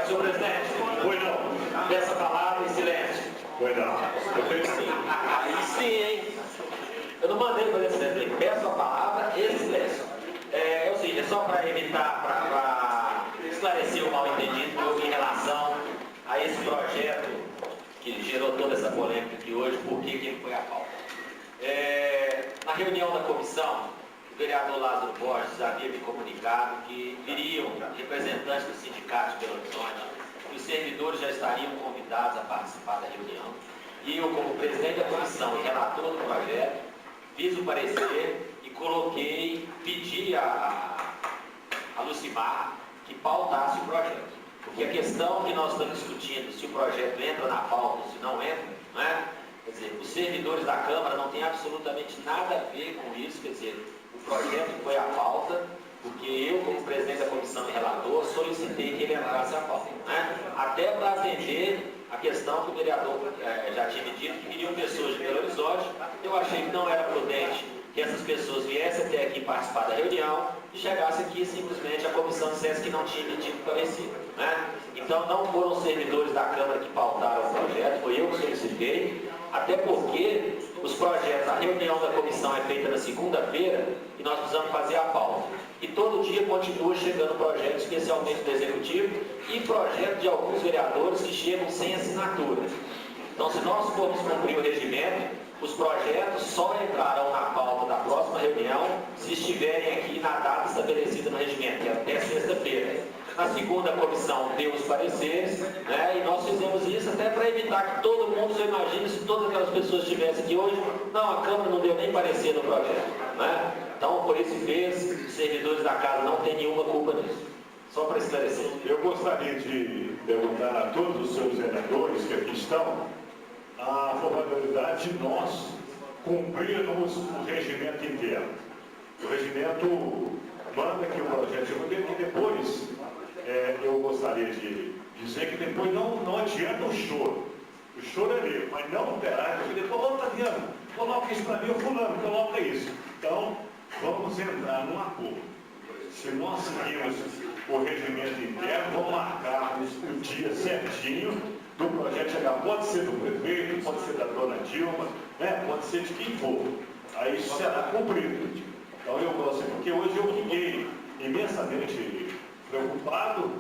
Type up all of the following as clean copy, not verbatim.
Senhor presidente, foi não. Peça a palavra em silêncio. Foi não. Eu tenho sim. Aí sim, hein? Eu não mandei fazer silêncio. Peço a palavra em silêncio. É o seguinte, é só para evitar, para esclarecer o mal-entendido que houve em relação a esse projeto que gerou toda essa polêmica aqui hoje, por que ele foi à pauta. Na reunião da comissão, o vereador Lázaro Borges havia me comunicado que viriam representantes do sindicato de Belo Horizonte, que os servidores já estariam convidados a participar da reunião. E eu, como presidente da comissão e relator do projeto, fiz o parecer e pedi a Lucimar que pautasse o projeto. Porque a questão que nós estamos discutindo, se o projeto entra na pauta ou se não entra, não é? Quer dizer, os servidores da Câmara não têm absolutamente nada a ver com isso, quer dizer, o projeto foi à pauta, porque eu, como presidente da comissão e relator, solicitei que ele entrasse à pauta, né? Até para atender a questão que o vereador já tinha me dito, que viriam pessoas de Belo Horizonte. Eu achei que não era prudente que essas pessoas viessem até aqui participar da reunião e chegassem aqui simplesmente a comissão dissesse que não tinha emitido parecer, né? Então não foram os servidores da Câmara que pautaram o projeto, foi eu que solicitei, até porque os projetos, a reunião da comissão é feita na segunda-feira e nós precisamos fazer a pauta. E todo dia continua chegando projeto, especialmente do Executivo, e projeto de alguns vereadores que chegam sem assinatura. Então, se nós formos cumprir o regimento, os projetos só entrarão na pauta da próxima reunião se estiverem aqui na data estabelecida no regimento, que é até sexta-feira. Na segunda, a comissão deu os pareceres, né, e nós fizemos isso até para evitar que todo mundo, você imagine, se todas aquelas pessoas estivessem aqui hoje, não, a Câmara não deu nem parecer no projeto, né? Então, por isso fez, os servidores da casa não têm nenhuma culpa nisso. Só para esclarecer. Eu gostaria de perguntar a todos os seus vereadores que aqui estão a probabilidade de nós cumprirmos o regimento interno. O regimento manda que o projeto de modelo, que depois eu gostaria de dizer que depois não adianta o choro. O choro é meu, mas não terá que depois, Taviano, coloca isso para mim, o fulano, coloca isso. Então, vamos entrar num acordo. Se nós seguirmos o regimento interno, vamos marcar o dia certinho do projeto chegar. Pode ser do prefeito, pode ser da dona Dilma, né? Pode ser de quem for. Aí isso será cumprido. Então eu gosto, porque hoje eu fiquei imensamente preocupado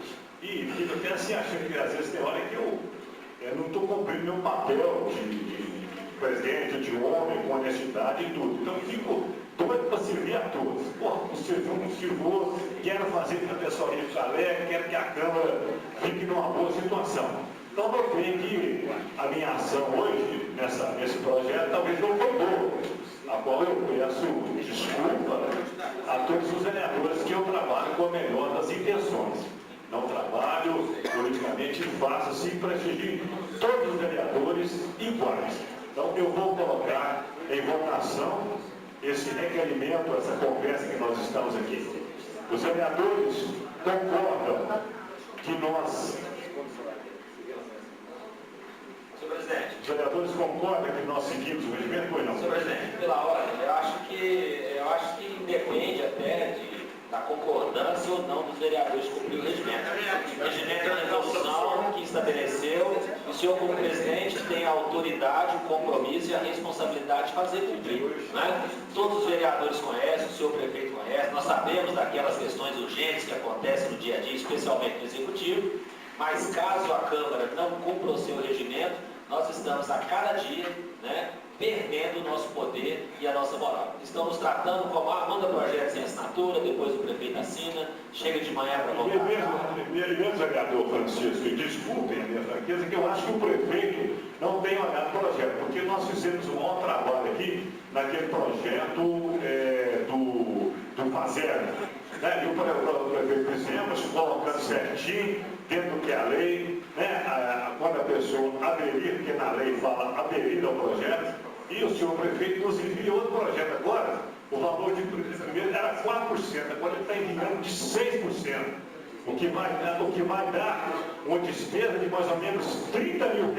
e fico até assim achando que às vezes tem hora que eu não estou cumprindo meu papel de presidente, de homem, com honestidade e tudo. Então eu fico doido para servir a todos. Pô, não sirvou, quero fazer com que a pessoa fique alegre, quero que a Câmara fique numa boa situação. Então eu creio que a minha ação hoje, nesse projeto, talvez não foi boa, a qual eu peço desculpa a todos os vereadores que eu trabalho com a melhor das intenções. Não trabalho politicamente e faço assim para atingir todos os vereadores iguais. Então eu vou colocar em votação esse requerimento, essa conversa que nós estamos aqui. Os vereadores concordam que nós... Senhor presidente. Os vereadores concordam que nós seguimos o regimento ou não? Senhor presidente, pela ordem, eu acho que depende até da concordância ou não dos vereadores cumprir o regimento. O regimento é uma resolução que estabeleceu, o senhor como presidente tem a autoridade, o compromisso e a responsabilidade de fazer cumprir, né? Todos os vereadores conhecem, o senhor prefeito conhece, nós sabemos daquelas questões urgentes que acontecem no dia a dia, especialmente no Executivo, mas caso a Câmara não cumpra o seu regimento, nós estamos a cada dia, né, perdendo o nosso poder e a nossa moral. Estão nos tratando como, manda projeto sem assinatura, depois o prefeito assina, chega de manhã para votar. E mesmo, vereador Francisco, e desculpem a minha franqueza, que eu acho que o prefeito não tem olhado o projeto, porque nós fizemos um bom trabalho aqui naquele projeto do Fazenda. Né? E o prefeito fizemos, colocando certinho, dentro do que é a lei, né? Quando a pessoa aderir, porque na lei fala aderir ao projeto, e o senhor prefeito nos enviou outro projeto agora, o valor de primeiro era 4%, agora ele está enviando de 6%, o que vai dar uma despesa de mais ou menos R$30 mil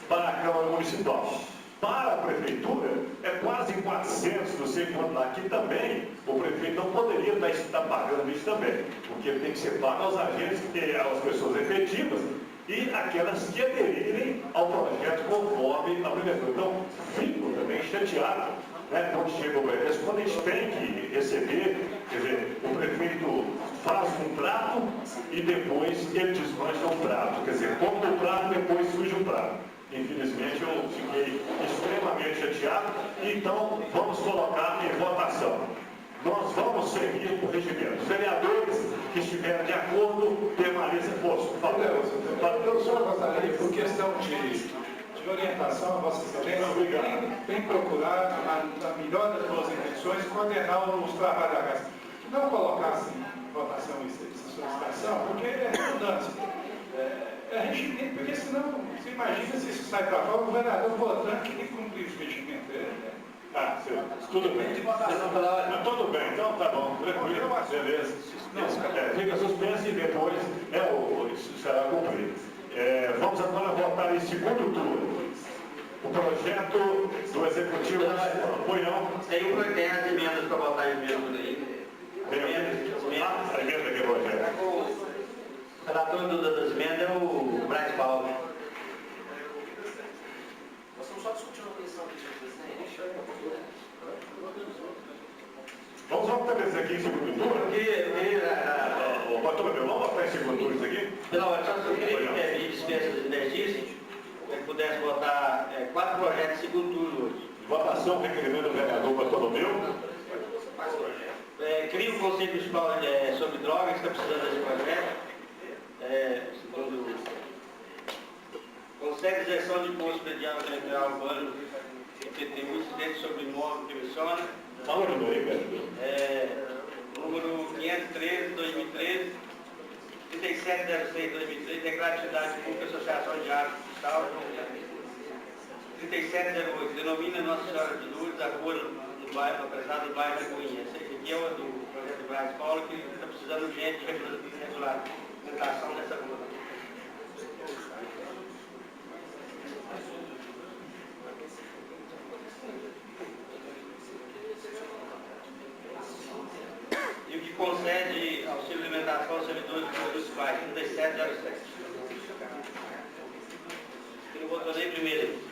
para a Câmara Municipal. Para a Prefeitura, é quase 400, não sei quanto lá, que também o prefeito não poderia estar pagando isso também, porque ele tem que ser pago aos agentes, às pessoas efetivas, e aquelas que aderirem ao projeto conforme a Prefeitura. Então, fico também chateado, né, quando chega o projeto, quando a gente tem que receber, quer dizer, o prefeito faz um prato e depois ele desmancha o prato, quer dizer, compra o prato e depois suja o prato. Infelizmente eu fiquei extremamente chateado, então vamos colocar em votação. Nós vamos seguir o regimento. Os vereadores que estiverem de acordo, permaneçam posto. Por favor. Eu só gostaria, por questão de orientação, Vossa Excelência, tem procurado, na melhor das boas intenções, coordenar os trabalhadores. Não colocasse em votação essa solicitação, porque é redundância. É regimento, porque senão, você imagina se isso sai para fora, o vereador votando que tem que cumprir os regimentos. Tudo bem. Tudo bem, então tá bom, tranquilo, beleza. Fica suspenso e depois será cumprido. Vamos agora votar em segundo turno. O projeto do Executivo Municipal. Foi não? Tem as emendas para votar em primeiro turno aí. A emenda que é projeto. O relator das emendas é o Braz Paulo. Nós estamos só discutindo a questão aqui, senhor presidente. Vamos votar isso aqui em segundo turno? Vamos votar em segundo turno isso aqui? Não, eu só queria que dispensa das energias, que pudesse votar 4 projetos em segundo turno hoje. Votação requerimento do vereador Bartolomeu. Cria o Conselho Municipal sobre Drogas, que está precisando desse projeto. Segundo, consegue isenção de imposto predial eleitoral urbano, IPTU, incidente sobre imóvel que menciona. Fala de novo aí, vereador. Número 513, 2013, 3706, 2013, declaro de atividade pública, Associação de Água Fiscal. 3708, denomina Nossa Senhora de Lourdes, a rua do bairro, apesar do bairro da Cunha. Esse aqui é o do projeto de Braz Paulo, que está precisando urgente de regulamentação dessa rua. E o que concede auxílio de alimentação aos servidores municipais, 3707. Eu votou nem primeiro.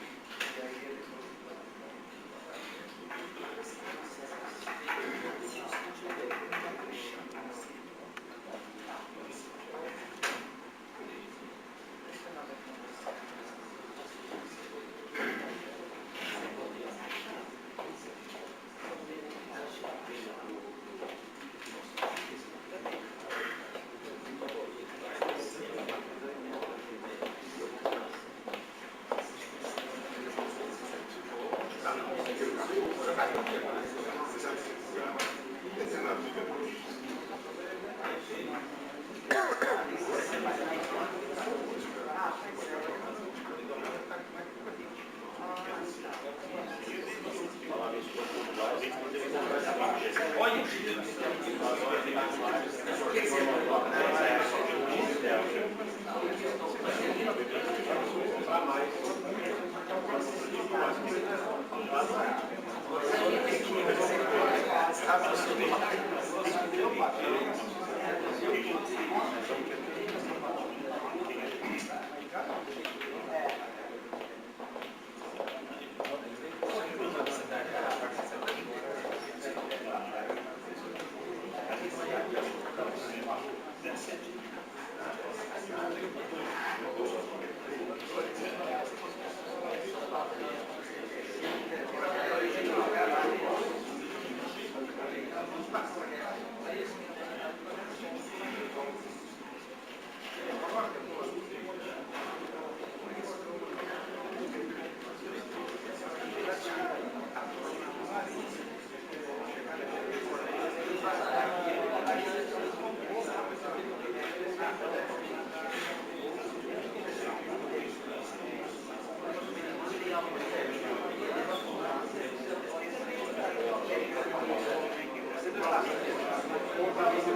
Pessoal,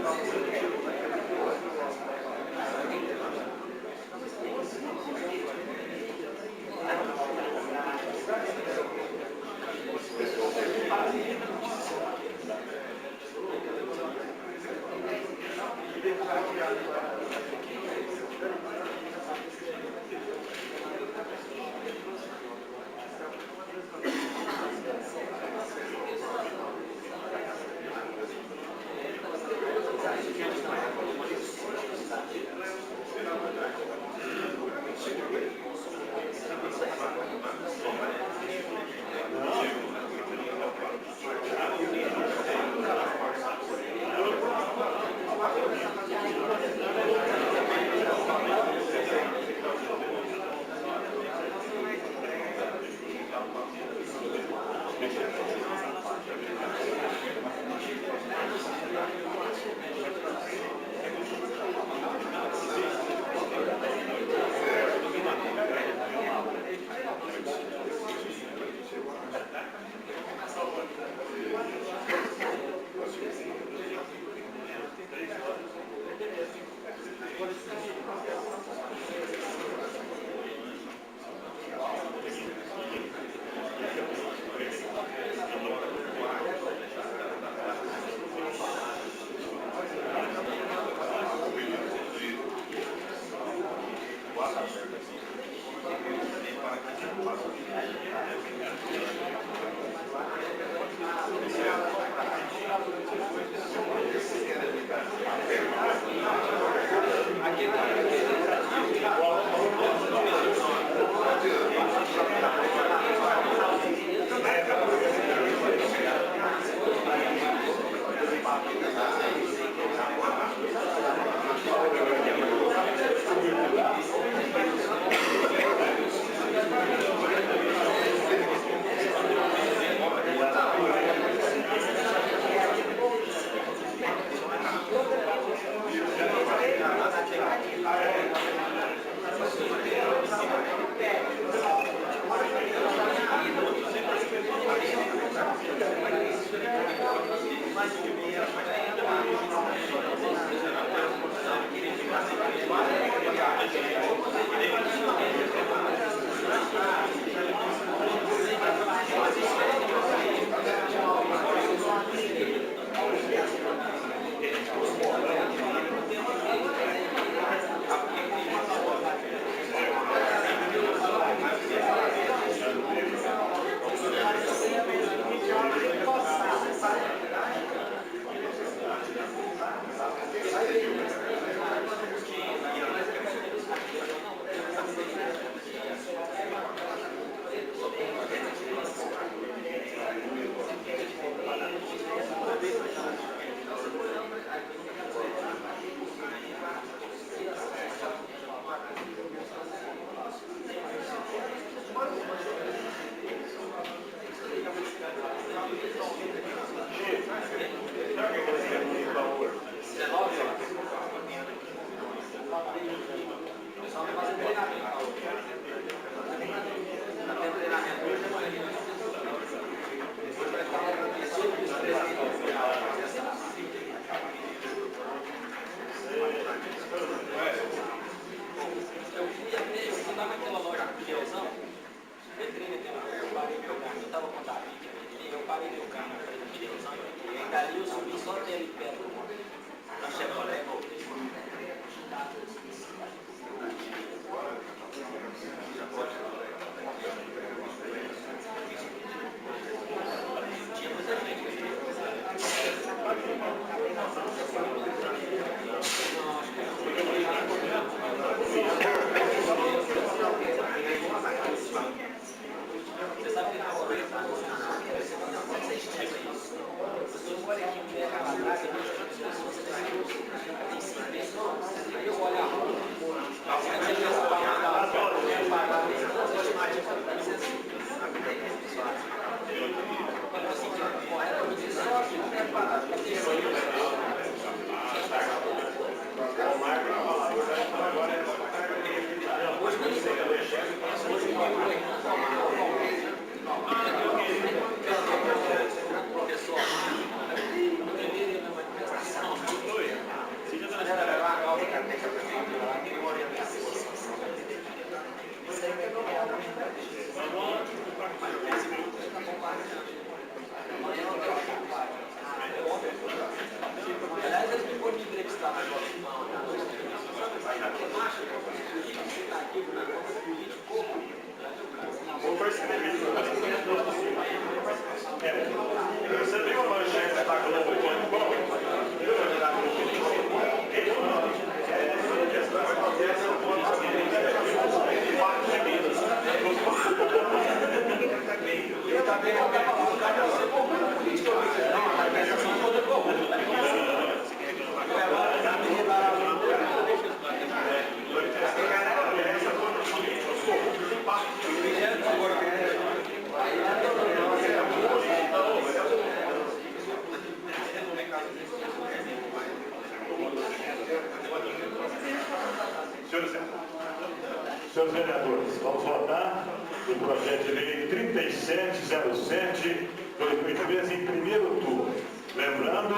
Senhores vereadores, vamos votar o projeto de lei 3707/2013 em primeiro turno. Lembrando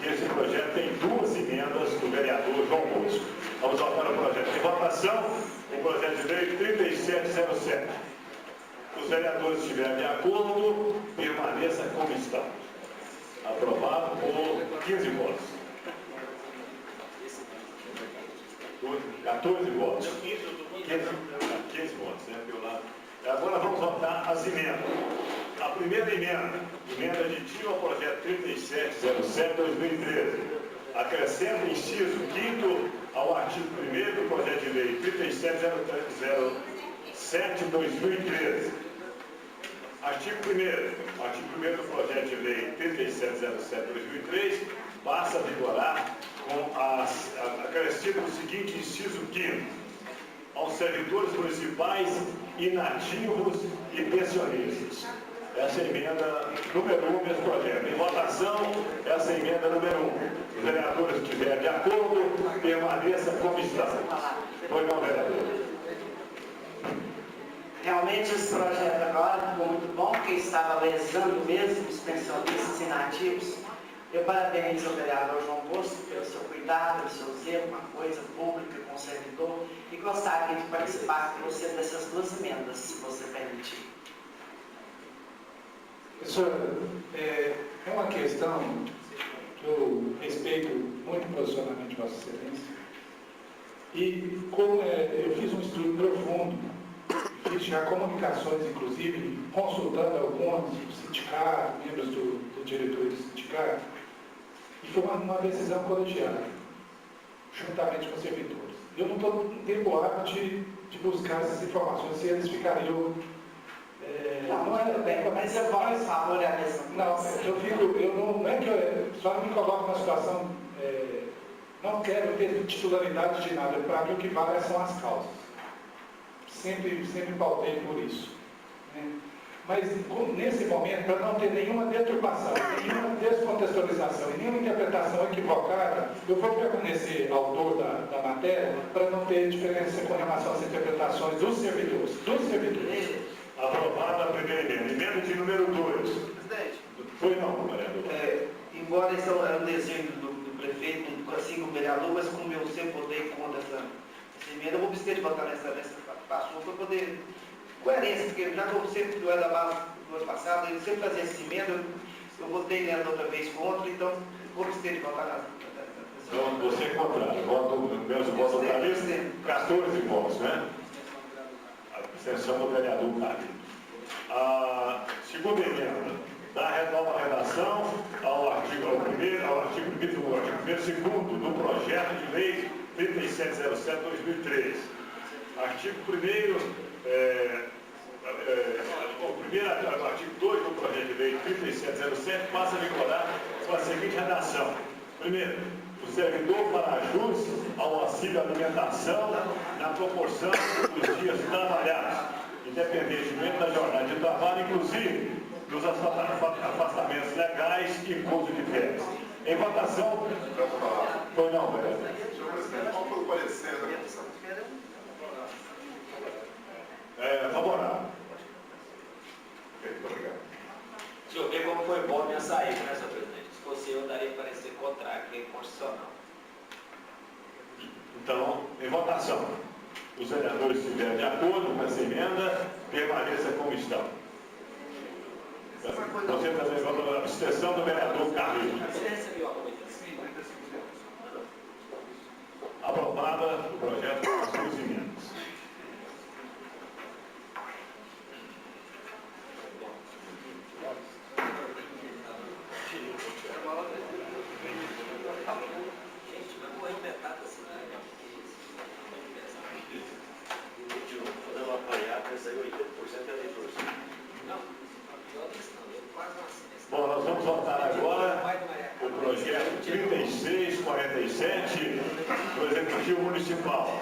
que esse projeto tem 2 emendas do vereador João Bosco. Vamos votar o projeto. Em votação, o projeto de lei 3707. Os vereadores estiverem de acordo, permaneça como está. Aprovado por 15 votos. 14 votos. 15 votos, né? Pelo lado. Agora vamos votar as emendas. A primeira emenda aditiva ao projeto 3707/2013. Acrescenta inciso 5º ao artigo 1º do projeto de lei 3707/2013. Artigo 1º do projeto de lei 3707/2003 passa a vigorar com acrescido o seguinte inciso 5º: aos servidores municipais inativos e pensionistas. Essa é a emenda número 1 desse projeto. Em votação, essa é a emenda número 1. Os vereadores que estiverem de acordo, permaneça como está. Pois não, vereador. Realmente esse projeto agora ficou muito bom, porque estava lesando mesmo os pensionistas inativos. Eu parabenizo o vereador João Bosco pelo seu cuidado, pelo seu zelo, uma coisa pública com o servidor, e gostaria de participar com você dessas 2 emendas, se você permitir. Professor, é uma questão que eu respeito muito o posicionamento de Vossa Excelência, e como eu fiz um estudo profundo, fiz já comunicações, inclusive, consultando alguns sindicatos, membros do diretor do sindicato, e foi uma decisão colegiada, juntamente com os servidores. Eu não estou no tempo hábil de buscar essas informações, se eles ficariam... Não é bem, mas eu vou em favor da mesma coisa. Não, não é que eu só me coloco numa situação, não quero ter titularidade de nada, para mim o que vale são as causas. Sempre pautei por isso. Né? Mas nesse momento, para não ter nenhuma deturpação, nenhuma descontextualização e nenhuma interpretação equivocada, eu vou permanecer autor da matéria para não ter diferença com relação às interpretações dos servidores. Aprovada a primeira emenda. Emenda de número 2. Presidente, Foi não, vereador. embora esse é um desenho do prefeito, assim como o vereador, mas como eu sempre votei contra essa emenda, eu vou precisar de votar nessa passou para poder coerência, porque já que eu sempre do da base do ano passado, ele sempre fazia essa emenda, eu votei nela da outra vez contra, então vou precisar de votar nessa. Então, você é contrário. Menos votos contrários, 14 votos, né? A abstenção do vereador Carlos. A segunda emenda dá nova redação ao artigo 1º, ao artigo 2º do projeto de lei 3707/2003. Artigo 1º, artigo 2 do projeto de lei 3707 passa a vigorar com a seguinte redação. Primeiro, o servidor fará jus ao auxílio alimentação na proporção dos dias trabalhados, independentemente da jornada de trabalho, inclusive dos afastamentos legais e curso de férias. Em votação... Foi não, vereador. Senhor presidente, qual foi o parecer da comissão? Favorável. Muito obrigado. Deixa eu ver como foi bom a minha saída, né, senhor presidente? Se fosse eu, daria parecer contrário, que é inconstitucional. Então, em votação, os vereadores estiverem de acordo com essa emenda, permaneça como estão. Você também vota a abstenção do vereador Carlinhos. Você recebeu a coisa? Aprovada o projeto com as 2 emendas. Gente, mas vou inventar assim, né? Fazer uma apanhada, essa aí 80% é eleitor. Não, pior que isso não, eu quase não assino. Bom, nós vamos votar agora o projeto 3647 do Executivo Municipal.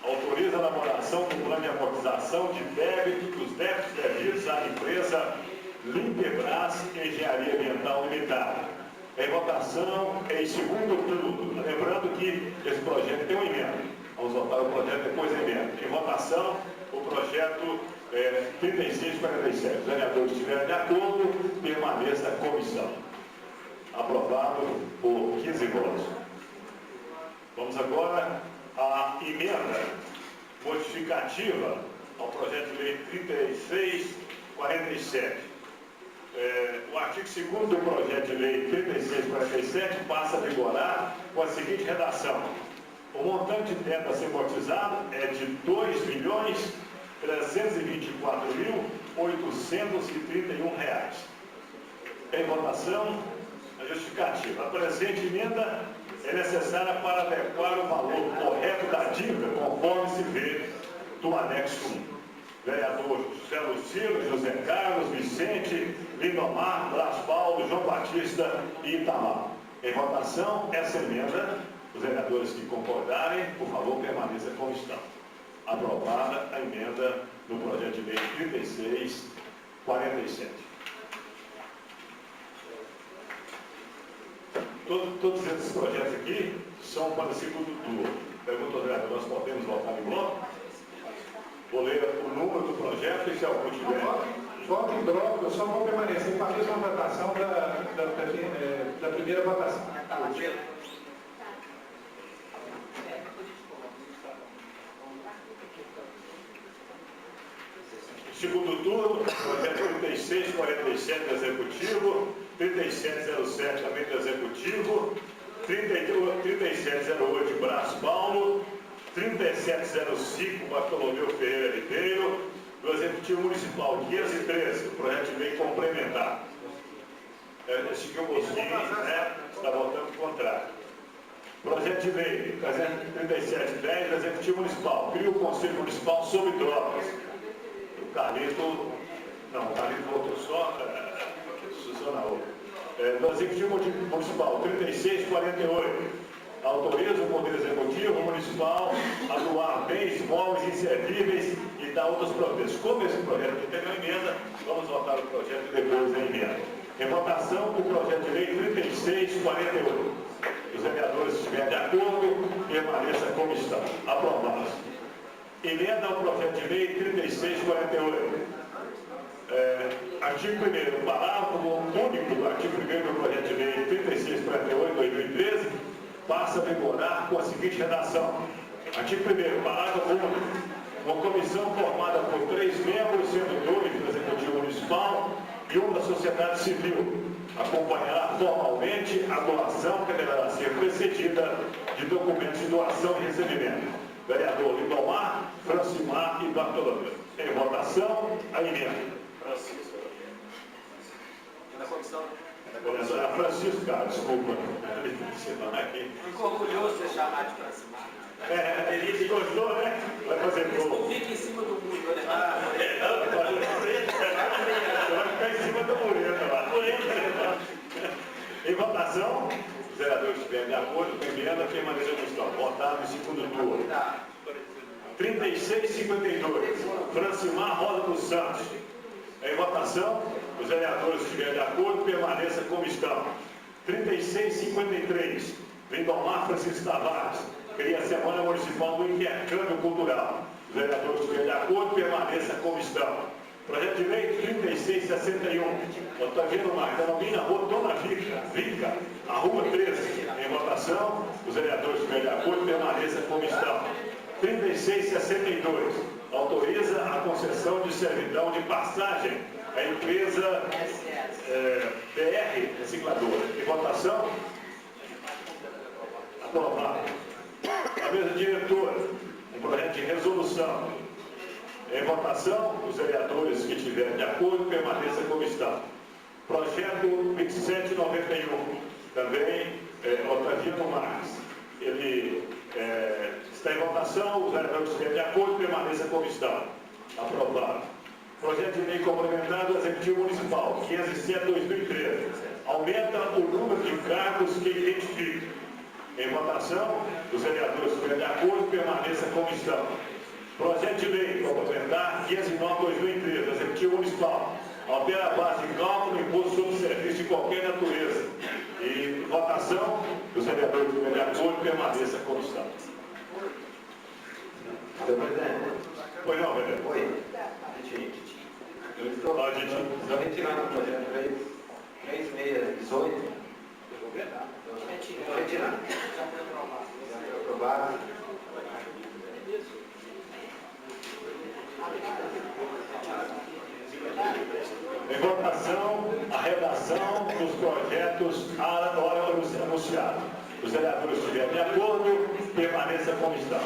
Autoriza a elaboração do plano de amortização de débitos dos débitos devidos à empresa Limpebras Engenharia Ambiental Limitada. Em votação, em segundo turno. Lembrando que esse projeto tem uma emenda. Vamos votar o projeto depois da emenda. Em votação, o projeto 3647. Os vereadores estiverem de acordo, permaneça a comissão. Aprovado por 15 votos. Vamos agora à emenda modificativa ao projeto de lei 3647. O artigo 2º do projeto de lei 3647 passa a vigorar com a seguinte redação. O montante de teto a ser amortizado é de R$ 2.324.831. Em votação, a justificativa. A presente emenda é necessária para adequar o valor correto da dívida, conforme se vê do anexo 1. Vereador José Lucilo, José Carlos, Vicente, Lindomar, Blas Paulo, João Batista e Itamar. Em votação, essa emenda, os vereadores que concordarem, por favor, permaneça como estão. Aprovada a emenda no projeto de lei 3647. Todos esses projetos aqui são para o segundo turno. Pergunta ao vereador, nós podemos votar em bloco? Vou ler o número do projeto e se algum tiver. Voto em bloco, eu só vou permanecer com a mesma votação da primeira votação. Segundo turno, projeto 3647 do Executivo, 3707 também do Executivo, 3708 Blas Paulo, 3705 Bartolomeu Ferreira Ribeiro, do Executivo Municipal 513, o projeto de lei complementar. Esse que eu gostei, né, está votando contrário. Projeto de lei 3710 do Executivo Municipal, cria o Conselho Municipal sobre drogas. O Carlito votou só na outra. Do Executivo Municipal 3648. Autoriza o Poder Executivo Municipal a doar bens, móveis inservíveis e dar outras providências. Como esse projeto aqui tem uma emenda, vamos votar o projeto depois da emenda. Em votação, o projeto de lei 3648. Os vereadores estiverem de acordo, permaneça como estão. Aprovados. Emenda ao projeto de lei 3648. Artigo 1º, parágrafo único do artigo 1º do projeto de lei 3648/2013 passa a vigorar com a seguinte redação. Artigo 1º, parágrafo único. Uma comissão formada por 3 membros, sendo 2 do Executivo Municipal e 1 da sociedade civil, acompanhará formalmente a doação que deverá ser precedida de documentos de doação e recebimento. Vereador Lindomar, Francimar e Bartolomeu. Em votação, a emenda. Vereadora Francisco, cara, desculpa. Fico orgulhoso de chamar de Francimar. Ele gostou, né? Vai fazer gol. Fica em cima do muro, né? Vai ficar em cima do mureta lá. Em votação, os vereadores estiverem de acordo com a emenda, permaneça como estão. Votado em segundo turno. 3652. Francimar Rosa dos Santos. Em votação, os vereadores estiverem de acordo, permaneça como estão. 3653. Lindomar Francisco Tavares. Cria a Semana Municipal do Intercâmbio Cultural. Os vereadores estiverem de acordo, permaneça como estão. Projeto de lei 3661. Otaviano Marcano, na rua Dona Vica, a rua 13. Em votação, os vereadores estiverem de acordo, permaneça como estão. 3662. Autoriza a concessão de servidão de passagem à empresa BR Recicladora. Em votação, aprovado. A mesa diretora, um projeto de resolução. Em votação, os vereadores que estiverem de acordo, permaneçam como estão. Projeto 2791, também Otaviano Marques. Ele está em votação, os vereadores que estiverem de acordo, permaneçam como estão. Aprovado. Projeto de lei complementar do Executivo Municipal, 507/2013. Aumenta o número de cargos que identifica. Em votação, os vereadores que estiverem de acordo, permaneçam como estão. Projeto de lei complementar 509/2013, Executivo Municipal. Altera a base de cálculo do imposto sobre serviço de qualquer natureza. E votação, os vereadores que estiverem de acordo, permaneçam como estão. Senhor presidente. Pois não, vereador. Oi. Eu estou retirando o projeto 3618. Estou retirando. Aprovado. Em votação, a redação dos projetos anunciados. Os vereadores estiverem de acordo, permaneça como estão.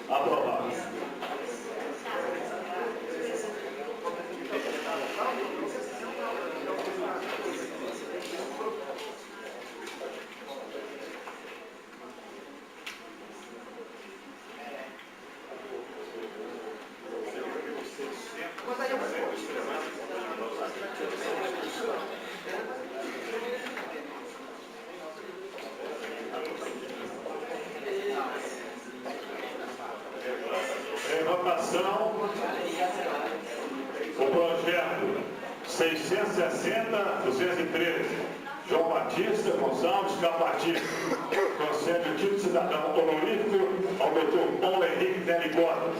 Aprovado. Em votação, o projeto 660-213, João Batista Gonçalves Capatinho, concede o título de cidadão honorífico ao Dr. Paulo Henrique Delicota.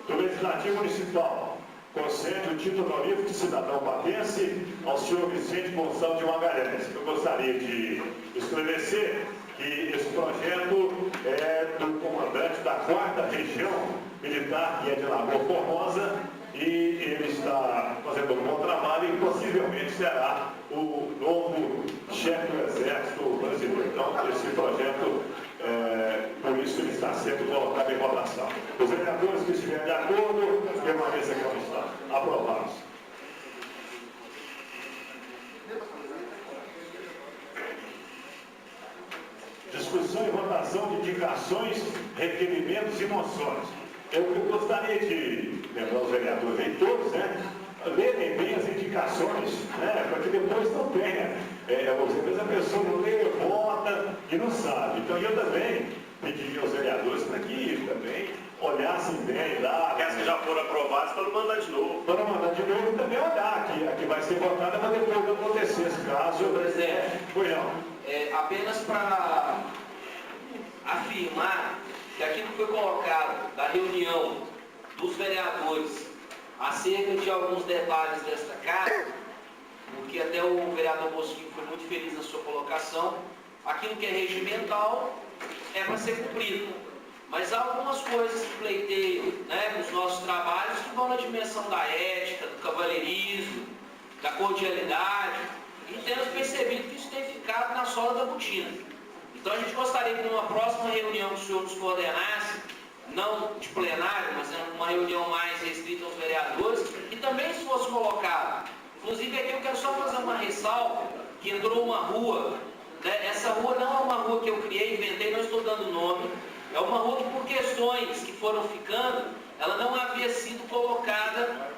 Do Legislativo Municipal, concede o título honorífico de cidadão patense ao senhor Vicente Gonçalves de Magalhães. Eu gostaria de esclarecer que esse projeto é do comandante da 4ª Região Militar, que é de Lagoa Formosa, e ele está fazendo um bom trabalho e possivelmente será o novo chefe do Exército brasileiro. Então, esse projeto, por isso ele está sendo colocado em votação. Os vereadores que estiverem de acordo, permaneçam como está. Aprovados. Discussão e votação de indicações, requerimentos e moções. Eu gostaria de lembrar os vereadores aí todos, lerem bem as indicações, para que depois não tenha. Às vezes a pessoa não lê, vota e não sabe. Então eu também pediria aos vereadores para que também olhassem bem lá. Aquelas que já foram aprovadas para não mandar de novo. Para não mandar de novo e também olhar a que vai ser votada para depois não acontecer esse caso. Senhor presidente. Pois não. Apenas para afirmar que aquilo que foi colocado da reunião dos vereadores acerca de alguns detalhes desta casa, porque até o vereador Bosquinho foi muito feliz na sua colocação, aquilo que é regimental é para ser cumprido. Mas há algumas coisas que pleiteiam nos nossos trabalhos que vão na dimensão da ética, do cavalheirismo, da cordialidade, e temos percebido que isso tem ficado na sola da botina. Então a gente gostaria que numa próxima reunião que o senhor nos coordenasse, não de plenário, mas uma reunião mais restrita aos vereadores, e também se fosse colocado. Inclusive aqui eu quero só fazer uma ressalva, que entrou uma rua, essa rua não é uma rua que eu criei, inventei, não estou dando nome, é uma rua que por questões que foram ficando, ela não havia sido colocada,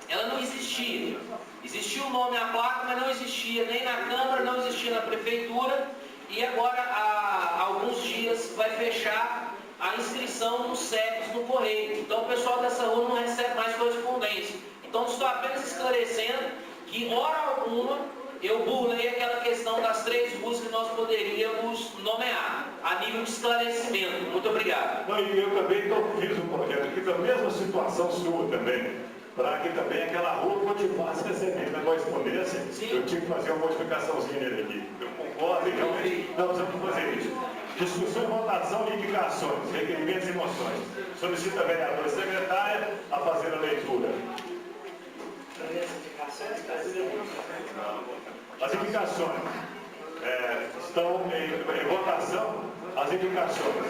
ela não existia. Existia o nome à placa, mas não existia nem na Câmara, não existia na Prefeitura, e agora há alguns dias vai fechar a inscrição nos CEPs no correio. Então o pessoal dessa rua não recebe mais correspondência. Então estou apenas esclarecendo que, hora alguma, eu burlei aquela questão das 3 ruas que nós poderíamos nomear, a nível de esclarecimento. Muito obrigado. Não, e eu também fiz um projeto aqui da mesma situação sua também, para que também aquela rua continuasse recebendo a correspondência. Sim. Eu tive que fazer uma modificaçãozinha nele aqui. Eu concordo, e realmente nós vamos fazer isso. Discussão e votação de indicações, requerimentos e moções. Solicita a vereadora secretária a fazer a leitura. As indicações estão em votação. As indicações,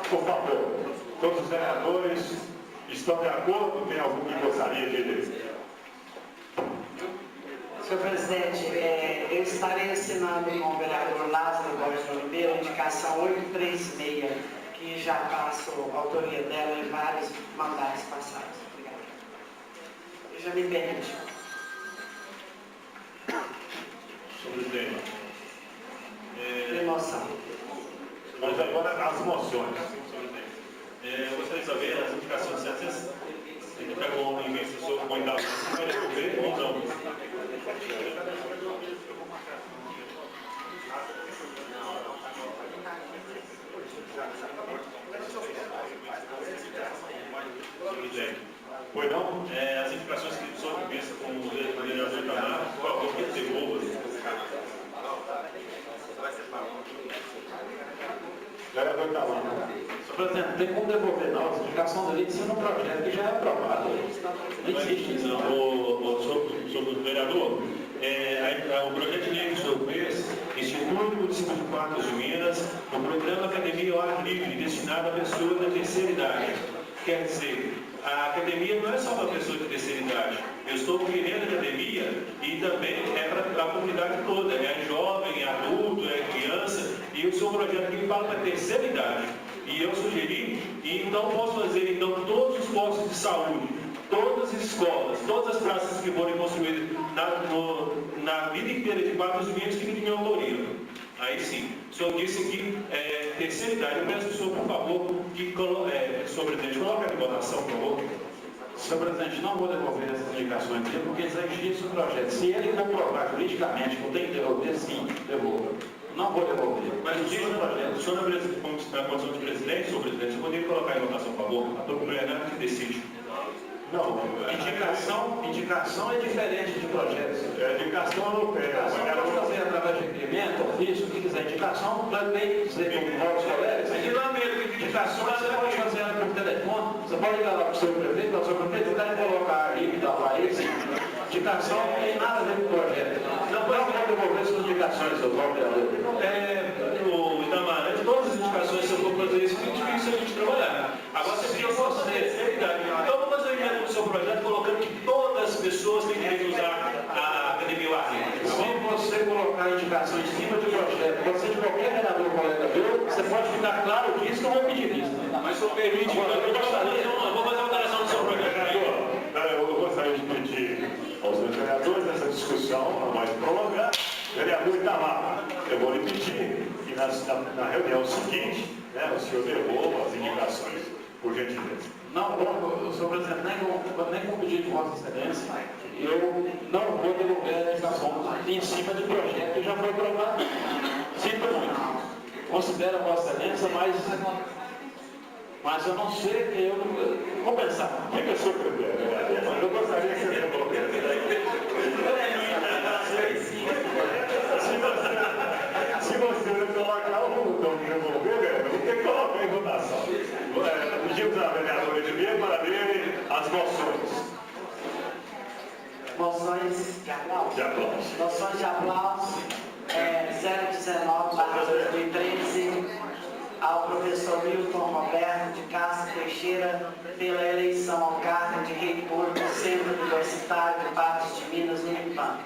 por favor, todos os vereadores estão de acordo? Tem algum que gostaria de ler? Senhor presidente, eu estarei assinando com o vereador Lázaro Góes de Oliveira a indicação 836, que já passo a autoria dela em vários mandatos passados. Obrigada. Já me permite. Senhor presidente. Emoção. Mas agora as moções. Eu gostaria de saber as indicações certas. Ele pegou em vez do senhor põe da você vai devolver ou não? Vereador Itamar. Senhor presidente, não tem como devolver não, a indicação da lei de cima no projeto que já é aprovado. Não existe isso. Sobre o vereador, o projeto de lei que o senhor fez institui o município de Patos de Minas o programa Academia ao Ar Livre, destinado a pessoas da terceira idade. Quer dizer, a academia não é só para pessoas de terceira idade. Eu estou querendo academia e também é para a comunidade toda, é jovem, é adulto, é criança, e o seu projeto aqui fala para a terceira idade. E eu sugeri, e então posso fazer então todos os postos de saúde, todas as escolas, todas as praças que forem construídas na vida inteira de Patos de Minas que não tinham autoria. Aí sim, o senhor disse que terceira idade, eu peço ao senhor, por favor, que senhor presidente, coloque em votação, por favor. Senhor presidente, não vou devolver essas indicações aqui, porque exige isso o projeto. Se ele comprovar juridicamente que eu tenho que devolver, sim, devolva. Não vou devolver. Mas o senhor, na condição de presidente, senhor presidente, você poderia colocar em votação, por favor? A turma plenária que decide. Não, indicação é diferente de projetos. é indicação europeia. Pode fazer através de requerimento, ofício, o que quiser. Indicação, plantei, dizer com os colegas. E lá mesmo, que Indicação você pode fazer ela por telefone. Você pode ligar lá para o seu prefeito, para o seu prefeito, eu quero colocar ali da país. Indicação não tem nada a ver com o projeto. Não pode devolver suas indicações, seu próprio vereador. O Itamar, de todas as indicações, se eu for fazer isso, é difícil a gente trabalhar. Agora você precisa fazer terceira idade. Então vamos fazer um no seu projeto colocando que todas as pessoas têm que usar a academia ao ar livre. Se você colocar a indicação em cima de projeto, você de qualquer vereador colega meu, você pode ficar claro disso que eu vou pedir isso. Mas se eu permite, eu vou fazer uma alteração no seu projeto. Eu gostaria de pedir aos vereadores nessa discussão, a mais prolongada, vereador Itamar, eu vou lhe pedir que na reunião seguinte, o senhor devolva as indicações, por gentileza. Não, senhor presidente, nem com pedido de Vossa Excelência, eu não vou devolver a indicação em cima de projeto que já foi aprovado. Sinto muito. Considero a Vossa Excelência, mas eu não sei, eu vou pensar. Fica a sua primeira, mas eu gostaria que você devolvesse. Se você não colocar o botão de devolver, eu tenho que colocar em votação. Pedimos à vereadora Edmir para ler as moções. Moções de aplauso. De aplauso. Moções de aplauso 019/2013 ao professor Milton Roberto de Castro Teixeira pela eleição ao cargo de reitor do Centro Universitário de Patos de Minas, Unipam.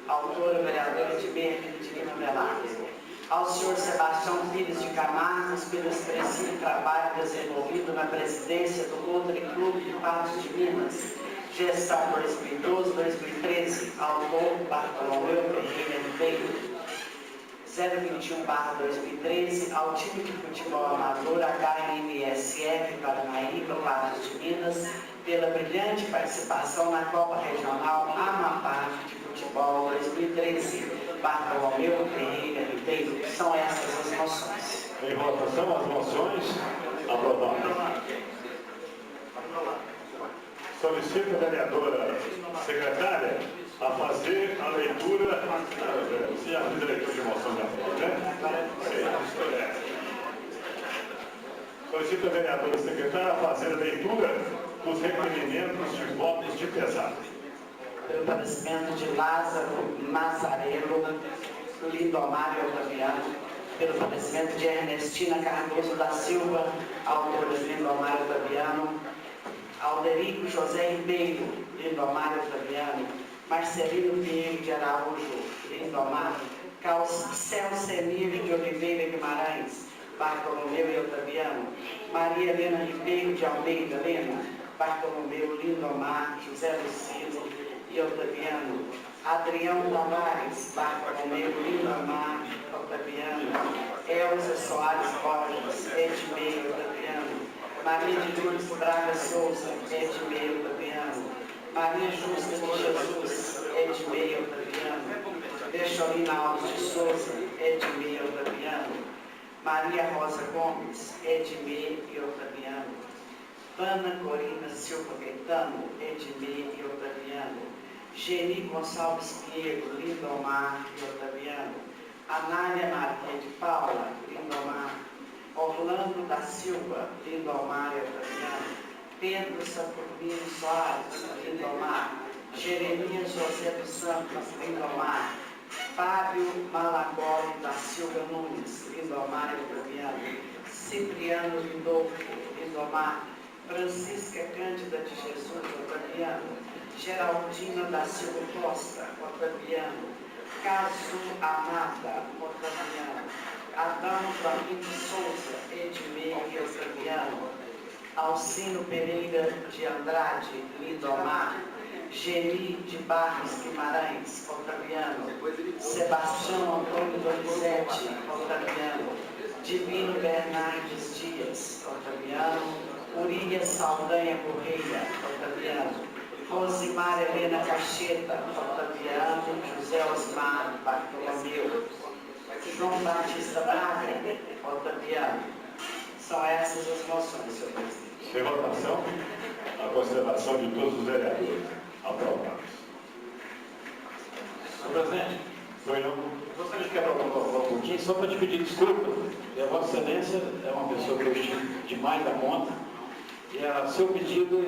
Autora, vereadora Edmir Divina Velarde. Ao senhor Sebastião Pires de Camargos pelo expressivo trabalho desenvolvido na presidência do Rotary Clube de Patos de Minas, gestão 2012-2013, autor Bartolomeu Ferreira Ribeiro. 021/2013, ao time de futebol amador HMSF Paranaíba, Patos de Minas, pela brilhante participação na Copa Regional Amapá de Futebol 2013, Bartolomeu Ferreira Ribeiro. São essas as moções. Em votação, as moções aprovadas. Solicito a vereadora secretária a fazer a leitura. Você já fez a leitura de moção de apoio, né? Solicito a vereadora secretária a fazer a leitura dos requerimentos de votos de pesar. Pelo falecimento de Lázaro Mazzarello, Lindomar Otaviano, pelo falecimento de Ernestina Cardoso da Silva, autora de Lindomar Otaviano, Alderico José Ribeiro, Lindomar Otaviano, Marcelino Pinheiro de Araújo, Lindomar, Celcemir de Oliveira Guimarães, Bartolomeu e Otaviano, Maria Helena Ribeiro de Almeida Lena, Bartolomeu, Lindomar, José Lucilo e Otaviano, Adrião Tavares, Bartolomeu, Lindomar, Otaviano, Elza Soares Borges, Edmei Otaviano, Maria de Lourdes Braga Souza, Edmei Otaviano, Maria Justa de Jesus, Edmei Otaviano, Becholina Alves de Souza, Edmei Otaviano, Maria Rosa Gomes, Edmei e Otaviano, Ana Corina Silva Gaetano, Edmei e Otaviano, Geni Gonçalves Pinheiro, Lindomar e Otaviano, Anália Maria de Paula, Lindomar, Orlando da Silva, Lindomar Otaviano, Pedro Saturnino Soares, Lindomar, Jeremias José dos Santos, Lindomar, Fábio Malagoli da Silva Nunes, Lindomar Otaviano, Cipriano Lindolfo, Lindomar, Francisca Cândida de Jesus, Otaviano, Geraldina da Silva Costa, Otaviano, Caso Amada, Otaviano, Adão Joaquim de Souza, Edmeio Otaviano, Alcino Pereira de Andrade, Lindomar, Geni de Barros Guimarães, Otaviano, Sebastião Antônio Donizete, Otaviano, Divino Bernardes Dias, Otaviano, Urias Saldanha Correia, Otaviano, Rosimar Helena Cacheta, Otaviano, José Osmar Bartolomeu, João Batista Braga, Otaviano. São essas as moções, senhor presidente. Sem votação, a consideração de todos os vereadores. Aprovados. Senhor presidente, Foi não? gostaria de quebrar um pouquinho, só para te pedir desculpa. E a Vossa Excelência é uma pessoa que eu estimo demais da conta. E a seu pedido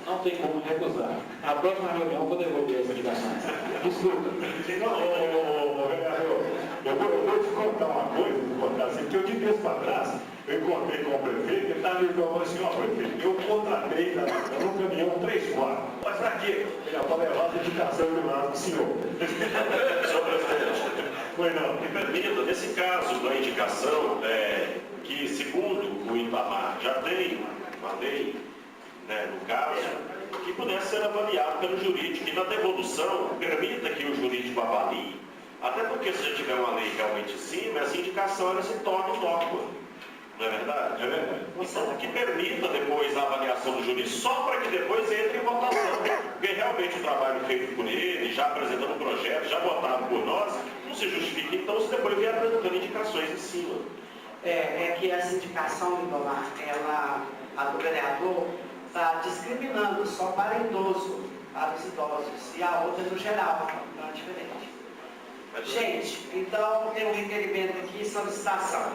não tem como recusar. Na próxima reunião eu vou devolver as indicações. Desculpa. Não, vereador, eu vou te contar uma coisa, assim, que eu de vez para trás, eu encontrei com o prefeito, ele estava me falando assim, ó prefeito, eu contratei no caminhão 3 quartos. Mas para quê? Ele para levar a indicação do lado do senhor. Senhor presidente, Foi não. me permita, nesse caso da indicação, que segundo o Itamar já tem uma lei, no caso, que pudesse ser avaliado pelo jurídico, e na devolução permita que o jurídico avalie, até porque se já tiver uma lei realmente em cima, essa indicação ela se torna inócua. Não é verdade? É verdade. Então, que permita depois a avaliação do jurídico, só para que depois entre em votação. Porque realmente o trabalho feito por ele, já apresentando um projeto, já votado por nós, não se justifica, então, se depois vier apresentando indicações em cima. É que essa indicação, Lindomar, a do vereador, está discriminando só para idoso, para os idosos, e a outra é no geral, então é diferente. Gente, então tem um requerimento aqui, solicitação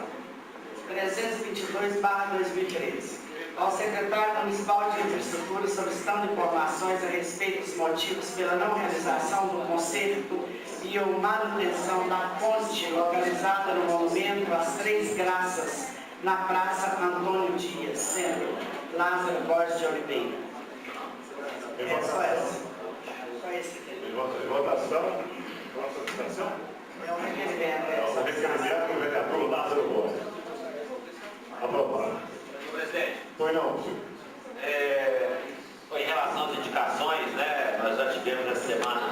322/2013. Ao secretário municipal de infraestrutura solicitando informações a respeito dos motivos pela não realização do conserto e ou manutenção da ponte localizada no monumento às Três Graças, na Praça Antônio Dias, Centro, Lázaro Borges de Oliveira. É só essa. Só esse aqui. Em votação, solicitação? É um requerimento. O requerimento do vereador Lázaro Borges. Aprovado. Senhor presidente, Foi não, senhor. em relação às indicações, nós já tivemos essa semana,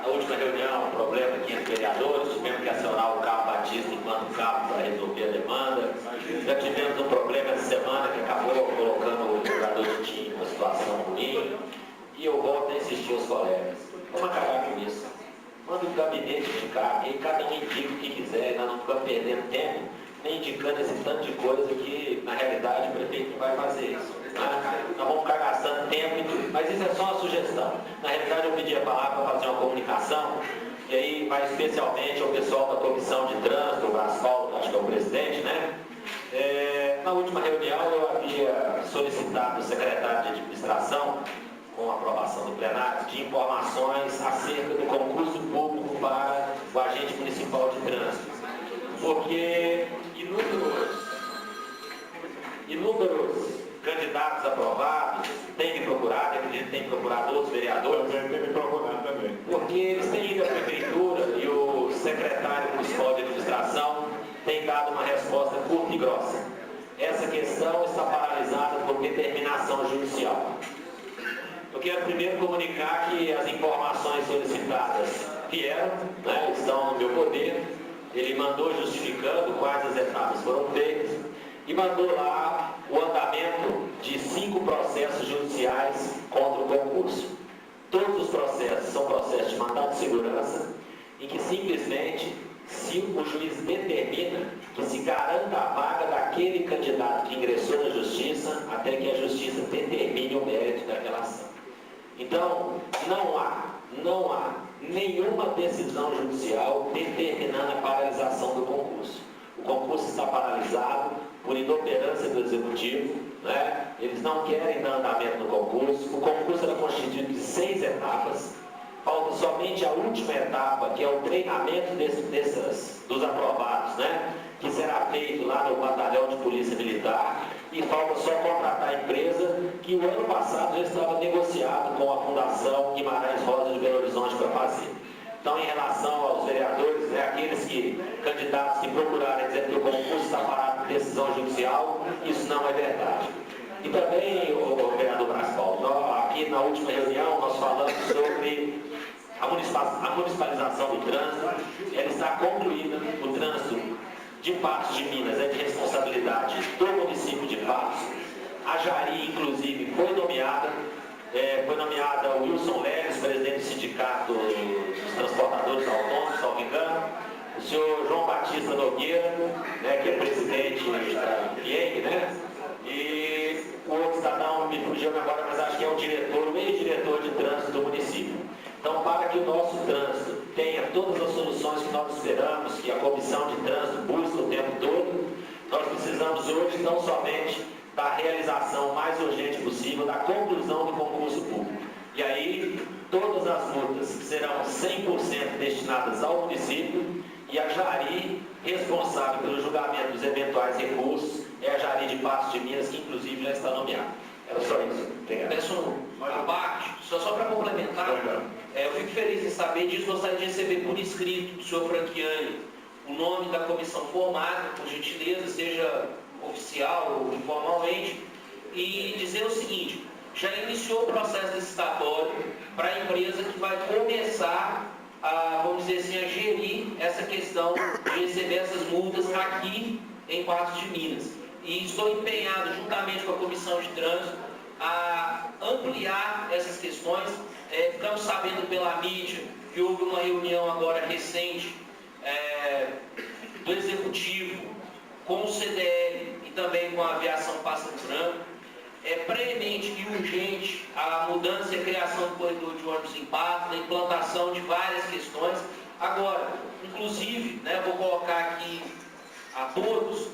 na última reunião, um problema aqui entre vereadores, tivemos que acionar o Cabo Batista enquanto cabo para resolver a demanda. Já tivemos um problema essa semana que acabou colocando o jogador de time numa situação ruim. E eu volto a insistir aos colegas, vamos acabar com isso. Manda o gabinete indicar, e aí cada um indica o que quiser, nós não ficamos perdendo tempo, nem indicando esse tanto de coisa que, na realidade, o prefeito não vai fazer isso. Nós vamos ficar gastando tempo e tudo. Mas isso é só uma sugestão. Na realidade, eu pedi a palavra para fazer uma comunicação, e aí vai especialmente ao pessoal da Comissão de Trânsito, o Asfalto, acho que é o presidente, na última reunião, eu havia solicitado ao secretário de administração, com a aprovação do plenário, de informações acerca do concurso público para o agente municipal de trânsito. Porque inúmeros candidatos aprovados têm me procurado, acredito que têm procurado outros vereadores, Tem me procurado também. porque eles têm ido à prefeitura e o secretário municipal de administração tem dado uma resposta curta e grossa. Essa questão está paralisada por determinação judicial. Eu quero primeiro comunicar que as informações solicitadas vieram, estão no meu poder. Ele mandou justificando quais as etapas foram feitas e mandou lá o andamento de 5 processos judiciais contra o concurso. Todos os processos são processos de mandado de segurança, em que simplesmente, se o juiz determina que se garanta a vaga daquele candidato que ingressou na justiça, até que a justiça determine o mérito daquela ação. Então, não há nenhuma decisão judicial determinando a paralisação do concurso. O concurso está está paralisado por inoperância do Executivo, né? Eles não querem dar andamento no concurso. O concurso era constituído de 6 etapas. Falta somente a última etapa, que é o treinamento dos aprovados, né? Que será feito lá no Batalhão de Polícia Militar. E falta só contratar a empresa, que o ano passado já estava negociado com a Fundação Guimarães Rosa de Belo Horizonte para fazer. Então, em relação aos vereadores, né, aqueles candidatos que procurarem dizer que o concurso está parado por decisão judicial, isso não é verdade. E também, o vereador Brás Paulo, aqui na última reunião nós falamos sobre a municipalização do trânsito. Ela está concluída. O trânsito de Patos de Minas é de responsabilidade do município de Patos. A Jari, inclusive, foi nomeada o Wilson Leves, presidente do Sindicato dos Transportadores Autônomos, se não me engano, o senhor João Batista Nogueira, né, que é presidente da IEG, né? E o outro cidadão, me fugiu agora, mas acho que é o ex-diretor de trânsito do município. Então, para que o nosso trânsito tenha todas as soluções que nós esperamos, que a Comissão de Trânsito busca o tempo todo, nós precisamos hoje não somente da realização mais urgente possível, da conclusão do concurso público. E aí, todas as multas serão 100% destinadas ao município, e a Jari, responsável pelo julgamento dos eventuais recursos, é a Jari de Patos de Minas, que inclusive já está nomeada. Era só isso. Peço a parte, só para complementar, eu fico feliz em saber disso, gostaria de receber por escrito do senhor Franchiani o nome da comissão formada, por gentileza, seja oficial ou informalmente, e dizer o seguinte: já iniciou o processo licitatório para a empresa que vai começar a, vamos dizer assim, a gerir essa questão de receber essas multas aqui em Patos de Minas. E estou empenhado, juntamente com a Comissão de Trânsito, a ampliar essas questões. Ficamos sabendo pela mídia que houve uma reunião agora recente do Executivo com o CDL e também com a Aviação Pássaro Branco. É premente e urgente a mudança e a criação do corredor de ônibus em Patos, a implantação de várias questões. Agora, inclusive, vou colocar aqui a todos,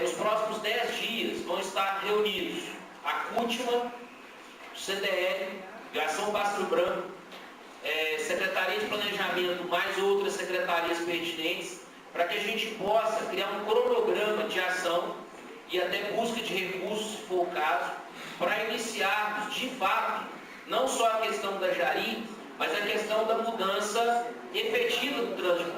nos próximos 10 dias vão estar reunidos a CUTMA, o CDL, Aviação Pássaro Branco, Secretaria de Planejamento, mais outras secretarias pertinentes, para que a gente possa criar um cronograma de ação e até busca de recursos, se for o caso, para iniciarmos de fato, não só a questão da Jari, mas a questão da mudança efetiva do trânsito.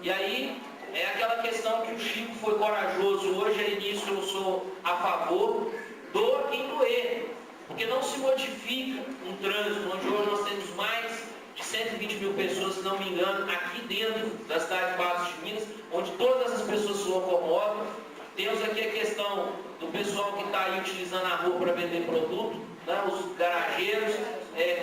E aí, é aquela questão que o Chico foi corajoso hoje, ao início eu sou a favor, doa quem doer, porque não se modifica um trânsito onde hoje nós temos mais de 120 mil pessoas, se não me engano, aqui dentro da cidade de Patos de Minas, onde todas as pessoas se locomovam. Temos aqui a questão do pessoal que está aí utilizando a rua para vender produto, os garageiros,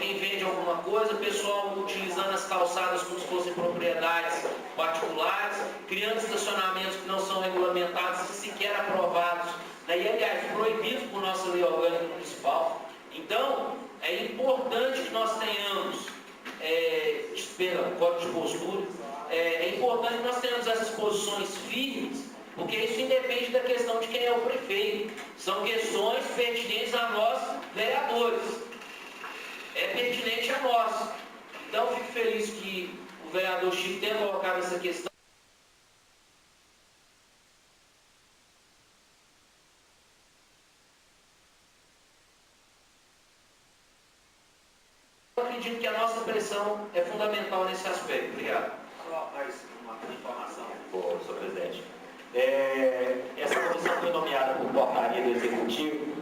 quem vende alguma coisa, pessoal utilizando as calçadas como se fossem propriedades particulares, criando estacionamentos que não são regulamentados e sequer aprovados, e aliás, proibidos por nossa lei orgânica municipal. Então, é importante que nós tenhamos, código de postura, é importante que nós tenhamos essas posições firmes, porque isso independe da questão de quem é o prefeito. São questões pertinentes a nós, vereadores. É pertinente a nós. Então, fico feliz que o vereador Chico tenha colocado essa questão. Eu acredito que a nossa pressão é fundamental nesse aspecto. Obrigado. Só mais uma informação, senhor presidente. Essa comissão foi nomeada por portaria do Executivo,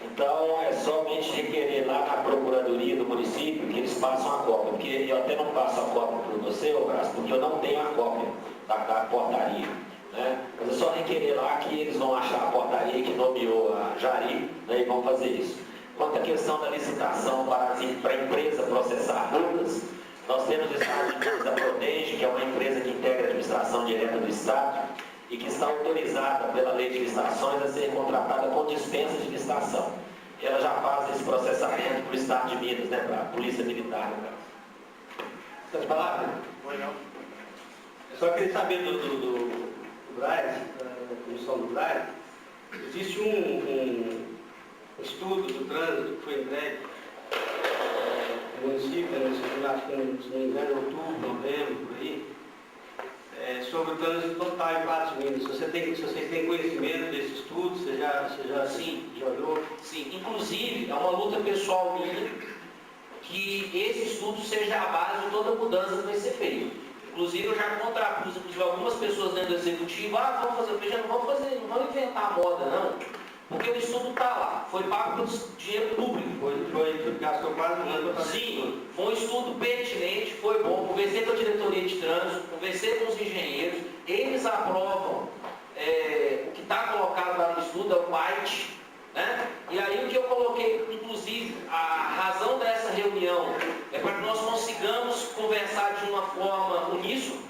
então é somente requerer lá na Procuradoria do município que eles passam a cópia, porque eu até não passo a cópia para você, Brás, porque eu não tenho a cópia da portaria, mas é só requerer lá que eles vão achar a portaria que nomeou a Jari, e vão fazer isso. Quanto à questão da licitação para a empresa processar multas, nós temos o Estado de Minas, a Protege, que é uma empresa que integra a administração direta do Estado, e que está autorizada pela lei de licitações a ser contratada com dispensa de licitação. Ela já faz esse processamento para o Estado de Minas, para a Polícia Militar, no caso. Está de palavra? Foi não. Eu só queria saber do Braz, da comissão do Braz, existe um estudo do trânsito que foi entregue no município, acho que se não me engano, em outubro, novembro, por aí, sobre o trânsito total em Patos de Minas. Se vocês têm conhecimento desse estudo, você já olhou? Sim, inclusive é uma luta pessoal minha que esse estudo seja a base de toda mudança que vai ser feita. Inclusive eu já contrapus algumas pessoas dentro do executivo, vamos fazer, veja, não vamos inventar a moda não, porque o estudo está lá, foi pago por dinheiro público. Gastou quase um ano para fazer. Sim, foi um estudo pertinente, foi bom, conversei com a diretoria de trânsito, conversei com os engenheiros, eles aprovam o que está colocado lá no estudo, é o white, né? E aí o que eu coloquei, inclusive, a razão dessa reunião é para que nós consigamos conversar de uma forma uníssona,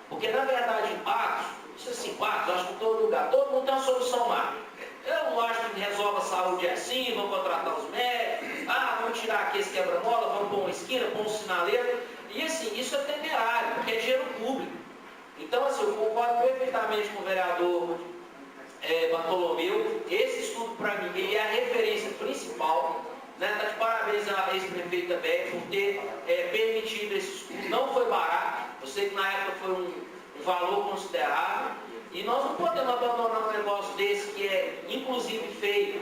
porque na verdade em Patos, acho que em todo lugar, todo mundo tem uma solução mágica. Eu não acho que resolve a saúde assim, vamos contratar os médicos, vamos tirar aqui esse quebra-mola, vamos pôr uma esquina, pôr um sinaleiro. E assim, isso é temerário, porque é dinheiro público. Então, assim, eu concordo perfeitamente com o vereador Bartolomeu. Esse estudo, para mim, ele é a referência principal. Está de parabéns à ex-prefeita Beck por ter permitido esse estudo. Não foi barato, eu sei que na época foi um valor considerável. E nós não podemos abandonar um negócio desse que é, inclusive, feito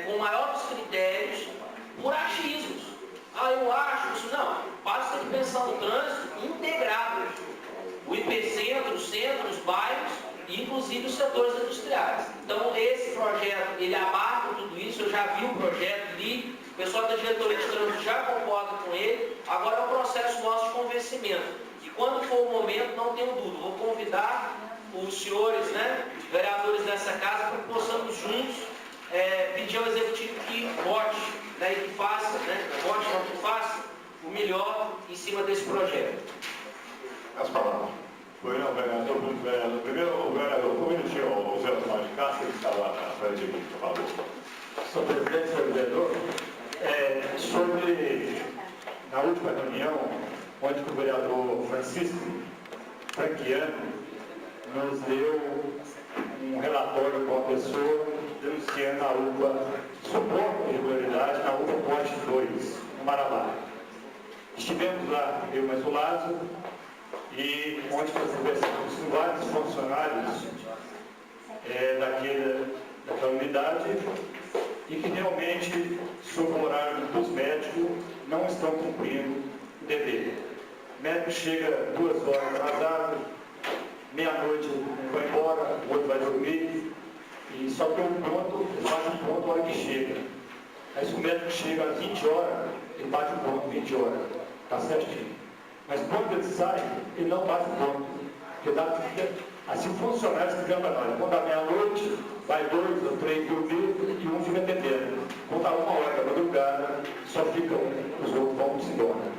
com maiores critérios por achismos. Eu acho isso. Não, basta que pensar no trânsito integrado. O IPCentro, o centro, os bairros e, inclusive, os setores industriais. Então, esse projeto, ele abarca tudo isso. Eu já vi o projeto, li, o pessoal da diretoria de trânsito já concorda com ele. Agora é o processo nosso de convencimento. E quando for o momento, não tenho dúvida, vou convidar os senhores, vereadores dessa casa, para que possamos juntos pedir ao executivo que vote, e que faça, que faça o melhor em cima desse projeto. As palavras. Primeiro, o vereador, um minutinho, o Zé Tomás de Castro, que estava à frente de mim, por favor. Senhor presidente, senhor vereador, na última reunião, onde o vereador Francisco Franquiano nos deu um relatório com a pessoa denunciando a UPA, suposta irregularidade na UPA Poste 2, no Marabá. Estivemos lá, eu mais o Lázaro, e onde nós conversamos com vários funcionários daquela unidade e que realmente, sob o horário dos médicos, não estão cumprindo o dever. O médico chega 2 horas atrasado, meia-noite vai embora, o outro vai dormir, e só que um ponto, ele bate um ponto a hora que chega. Aí se o médico chega às 20 horas, ele bate um ponto 20 horas, está certinho. Mas quando ele sai, ele não bate o ponto. Porque assim funcionários que ficam para nós. Quando dá meia-noite, vai 2 ou 3 dormir e um fica atendendo. Quando dá 1 hora da madrugada, só ficam os outros vão embora.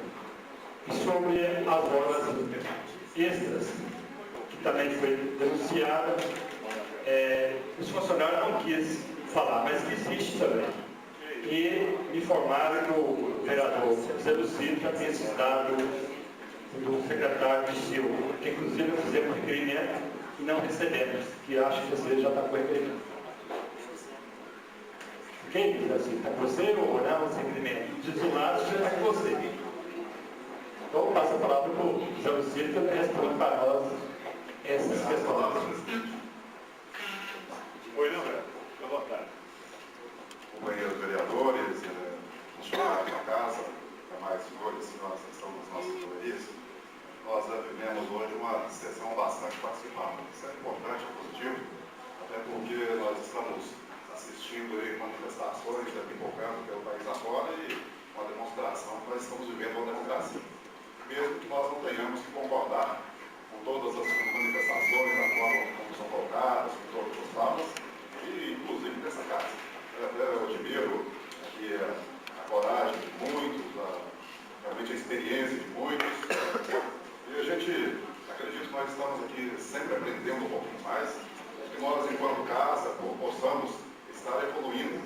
E sobre as horas extras, também foi denunciada, os funcionários não quis falar, mas que existe também. E me informaram que o vereador Zé Lucido já tinha citado do secretário de Silva, que inclusive nós fizemos requerimento e não recebemos, que acho que você já está com requerimento. Quem diz assim? Está com você ou não esse requerimento? Diz o lado, já está com você. Então eu passo a palavra para o Zé Lucido, que ele responde para nós essas questões. Oi, não, velho? Fique à vontade. Companheiros vereadores, funcionários da casa, demais senhores, senhoras que estão nas nossas galerias, nós vivemos hoje uma sessão bastante participada. Isso é importante, é positivo, até porque nós estamos assistindo aí manifestações pipocando pelo país afora e uma demonstração que nós estamos vivendo uma democracia. Mesmo que nós não tenhamos que concordar com todas as manifestações, da forma como são colocadas, com todas as formas, e inclusive dessa casa. Eu admiro aqui a coragem de muitos, realmente a experiência de muitos, e a gente acredita que nós estamos aqui sempre aprendendo um pouquinho mais, que nós, enquanto casa, possamos estar evoluindo.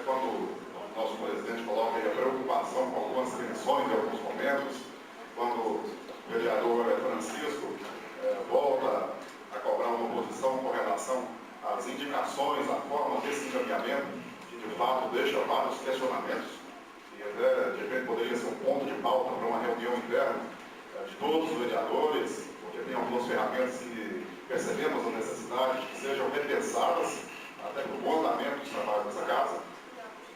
Quando o nosso presidente coloca aí a preocupação com algumas tensões em alguns momentos, quando o vereador Francisco explicações, a forma desse encaminhamento, que de fato deixa vários questionamentos, e até de repente poderia ser um ponto de pauta para uma reunião interna de todos os vereadores, porque tem algumas ferramentas que percebemos a necessidade de que sejam repensadas até para o bom andamento dos trabalhos dessa casa,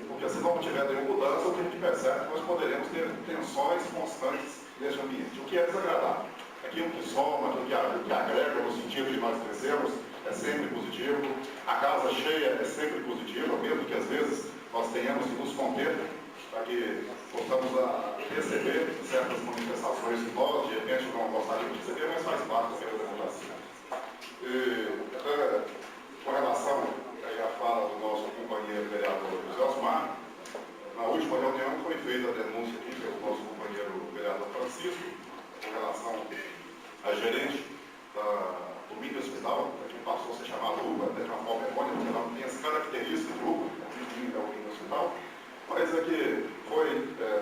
porque se não tiver nenhuma mudança, o que a gente percebe é que nós poderemos ter tensões constantes neste ambiente, o que é desagradável. Aquilo que soma, aquilo que agrega no sentido de nós crescermos, é sempre positivo. A casa cheia é sempre positiva, mesmo que às vezes nós tenhamos que nos conter para que possamos receber certas manifestações que nós, de repente, não gostaríamos de receber, mas faz parte da democracia. Com relação à fala do nosso companheiro vereador José Osmar, na última reunião foi feita a denúncia aqui pelo nosso companheiro vereador Francisco, com relação à gerente do mini hospital, que passou a ser chamado UPA, até de uma forma errônea, porque ela tem as características de UPA, que é o mini hospital, mas é que foi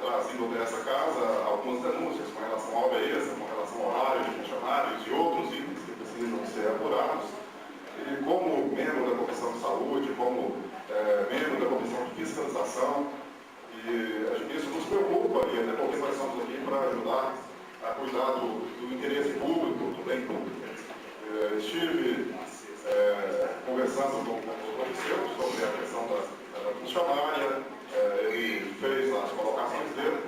trazido dessa casa algumas denúncias com relação à OBS, com relação ao horário de funcionários e outros itens que precisam ser apurados. E como membro da Comissão de Saúde, como membro da Comissão de Fiscalização, e isso nos preocupa, e até porque nós estamos aqui para ajudar a cuidar do interesse público, do bem público. Estive conversando com o professor sobre a questão da funcionária, ele fez as colocações dele,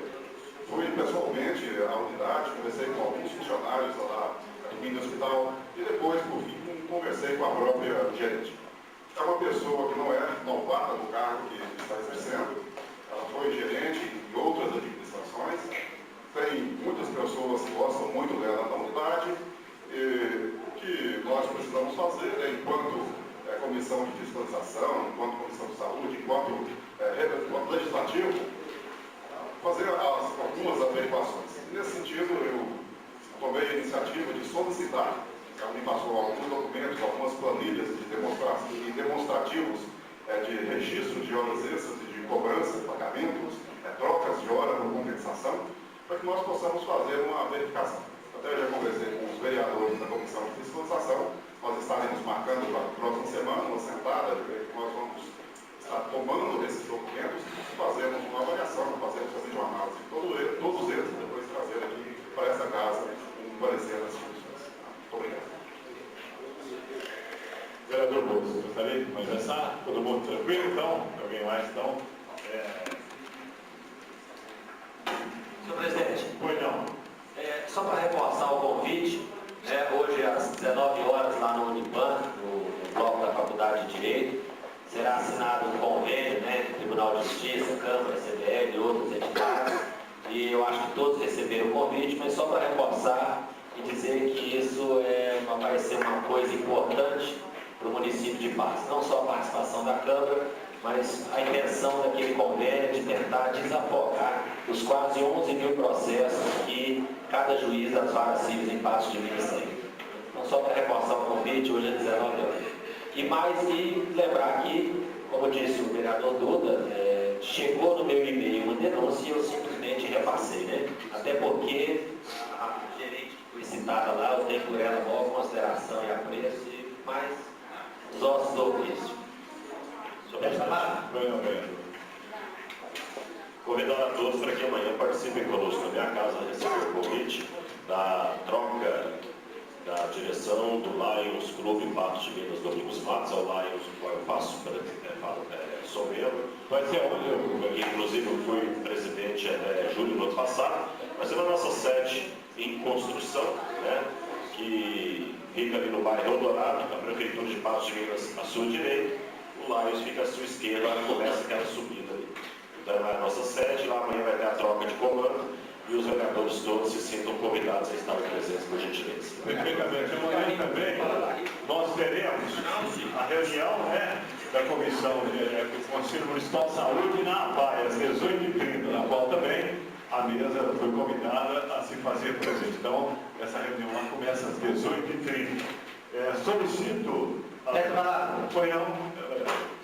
fui pessoalmente à unidade, conversei com alguns funcionários lá do mini hospital e depois, por fim, conversei com a própria gerente. É uma pessoa que não é novata do cargo que está exercendo, ela foi gerente em outras administrações, tem muitas pessoas que gostam muito dela na unidade, e o que nós precisamos fazer é, enquanto comissão de fiscalização, enquanto comissão de saúde, enquanto legislativo, fazer algumas averiguações. E nesse sentido, eu tomei a iniciativa de solicitar, ela me passou alguns documentos, algumas planilhas de demonstrativos de registro de horas extras e de cobrança, pagamentos, trocas de hora por compensação, para que nós possamos fazer uma verificação. Até já conversei com os vereadores da Comissão de Fiscalização, nós estaremos marcando para a próxima semana uma sentada, que nós vamos estar tomando esses documentos e fazermos uma avaliação, fazermos também uma análise de todos eles, e depois trazer aqui para essa casa um parecer das instituições. Muito obrigado. Vereador Bolsa, gostaria de começar? Todo mundo tranquilo, então? Alguém mais, então? Senhor presidente. Pois não. Só para reforçar o convite, hoje às 19 horas lá no Uniban, no bloco da Faculdade de Direito, será assinado um convênio entre o Tribunal de Justiça, Câmara, CDL e outras entidades, e eu acho que todos receberam o convite, mas só para reforçar e dizer que isso vai ser uma coisa importante para o município de Passos, não só a participação da Câmara, mas a intenção daquele convênio de tentar desafogar os quase 11 mil processos que cada juiz das varas civis em Passos de Minas tem. Então, só para reforçar o convite, hoje é 19 horas. E lembrar que, como disse o vereador Duda, chegou no meu e-mail uma denúncia e eu simplesmente repassei, né? Até porque a gerente que foi citada lá, eu tenho por ela maior consideração e apreço, mas os ossos do ofício. Convidando a todos para que amanhã participem conosco na minha casa, receber o convite da troca da direção do Lions Clube Passos de Minas Domingos Matos ao Lions, do qual eu faço, sou membro. Vai ser onde eu, inclusive, eu fui presidente até julho do ano passado, vai ser na nossa sede em construção, né, que fica ali no bairro Eldorado, a Prefeitura de Passos de Minas à sua direita, o Lions fica à sua esquerda, começa aquela subida ali. Então é a nossa sede, lá amanhã vai ter a troca de comando e os vereadores todos se sintam convidados a estar presentes, por gentileza. Perfeitamente. Amanhã também nós teremos a reunião da Comissão do Conselho Municipal de Saúde na APAI, às 18h30, na qual também a mesa foi convidada a se fazer presente. Então, essa reunião lá começa às 18h30. Solicito a apoião.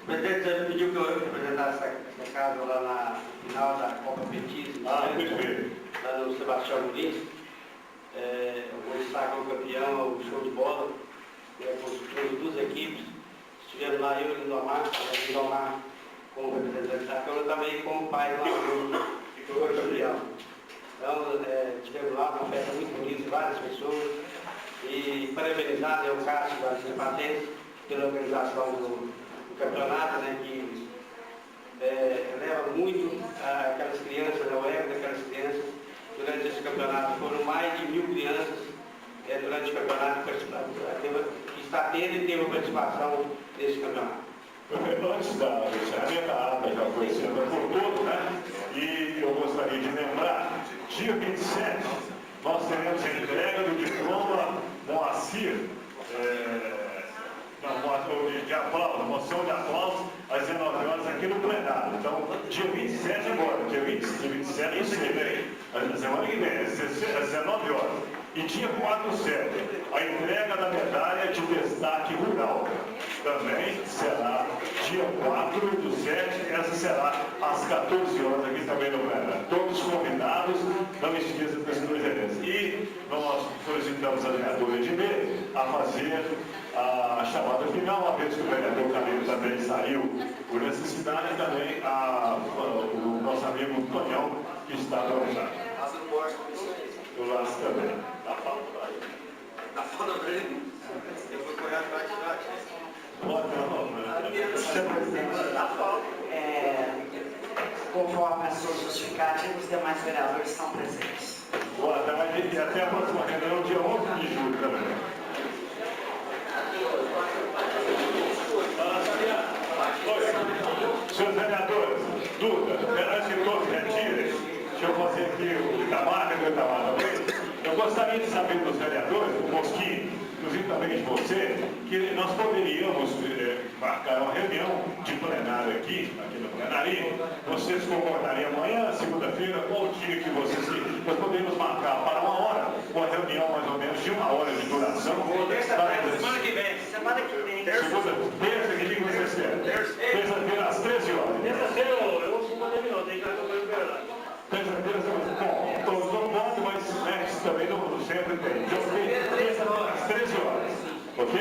O presidente já pediu que eu representasse essa casa lá na final da Copa Petis, perfeito. lá no Sebastião Muniz. Eu vou estar com o campeão, o show de bola, com as duas equipes. estivemos lá, eu e o Lindomar, como representante da Câmara, também como pai lá do Julião. Então, estivemos lá, uma festa muito bonita, várias pessoas, e parabenizar o Cássio das Patentes pela organização do campeonato, né, que leva muito aquelas crianças, o ego daquelas crianças. Durante esse campeonato foram mais de 1000 crianças durante o campeonato que está tendo e teve participação nesse campeonato. Antes da encerramento, a ata já foi sendo por todos, né? E eu gostaria de lembrar, dia 27, nós teremos a entrega do diploma Moacir, de aplauso, moção de aplauso, às 19 horas aqui no plenário. Então, dia 27 agora, dia 27, isso que vem, a semana que vem, às 19 horas. E dia 4/7, a entrega da medalha de destaque rural. Também será dia 4/7, essa será às 14 horas aqui também no plenário. Todos convidados, não esqueça desse presidente. E nós solicitamos a vereadora Edmê a fazer a chamada final, uma vez que o vereador Camilo também saiu por necessidade, também o nosso amigo Tonhão, que está organizado. O Laço também. Dá falta para ele. Dá falta para ele? Eu vou correr atrás de lá. Conforme a sua justificativa, os demais vereadores estão presentes. Boa tarde e até a próxima reunião, dia 11 de julho também. Senhores vereadores, Duda, antes que todos retirem, deixa eu fazer aqui o Itamar, também. Eu gostaria de saber dos vereadores, o Mosquinho, inclusive também de você, que nós poderíamos marcar uma reunião de plenário aqui no plenário. Vocês concordariam amanhã, segunda-feira, ou o dia que vocês... Nós poderíamos marcar para 1 hora, uma reunião mais ou menos de 1 hora de duração. Semana que vem. Semana que vem. Terça, que dia que vocês querem? Terça-feira, às 13 horas. Terça-feira eu vou terminar, tem que ir para o Uberlândia. Terça-feira, bom, todos não podem, mas também não sempre tem. Então, terça-feira, às 13 horas, ok?